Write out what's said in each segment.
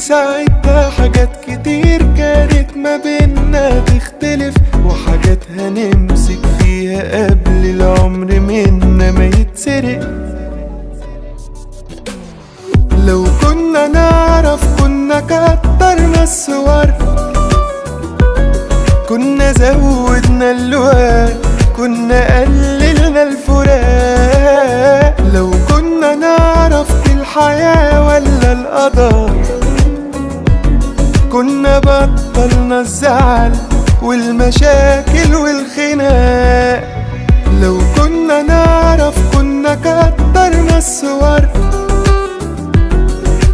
ساعتها حاجات كتير كانت ما بينا تختلف، وحاجات هنمسك فيها قبل العمر منا ما يتسرق. لو كنا نعرف كنا كترنا الصور، كنا زودنا اللواء، كنا قللنا الفراق. لو كنا نعرف دي الحياة ولا القدر، كنا بطلنا الزعل والمشاكل والخناق. لو كنا نعرف كنا كترنا الصور،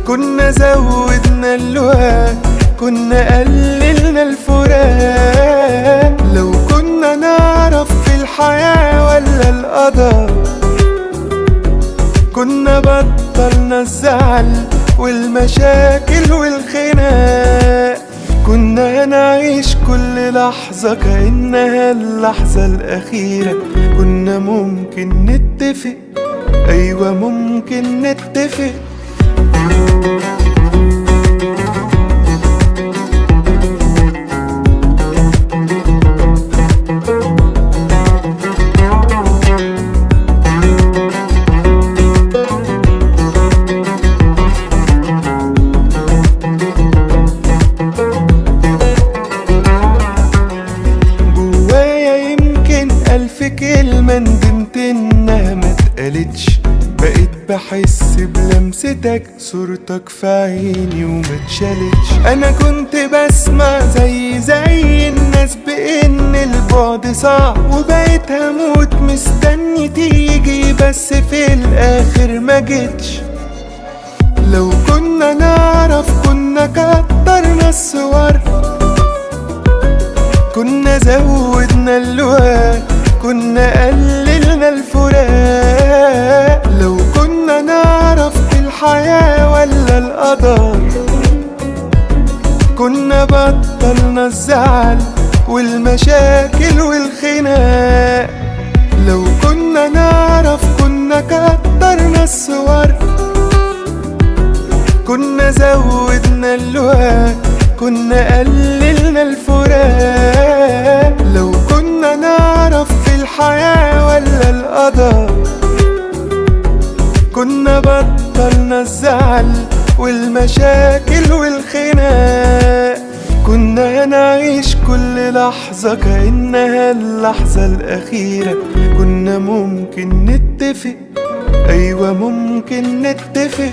كنا زودنا اللواء، كنا قللنا الفراق. لو كنا نعرف في الحياة ولا القدر، كنا بطلنا الزعل والمشاكل والخناق. كنا نعيش كل لحظة كأنها اللحظة الأخيرة. كنا ممكن نتفق، أيوة ممكن نتفق. ألف كلمة ندمت إنها ما اتقالتش، بقيت بحس بلمستك، صورتك في عيني وما اتشالتش. أنا كنت بسمع زي الناس بإن البعد صعب، وبقيت هموت مستني تيجي بس في الآخر ما جيتش. لو كنا نعرف كنا كترنا الصور، كنا زودنا اللواء، كنا قللنا الفراق. لو كنا نعرف في الحياة ولا القدر، كنا بطلنا الزعل والمشاكل والخناق. لو كنا نعرف كنا كترنا الصور، كنا زودنا اللواء، كنا قللنا الفراق. لو كنا نعرف في الحياة ولا القدر، كنا بطلنا الزعل والمشاكل والخناق. كنا نعيش كل لحظة كأنها اللحظة الأخيرة. كنا ممكن نتفق، أيوة ممكن نتفق.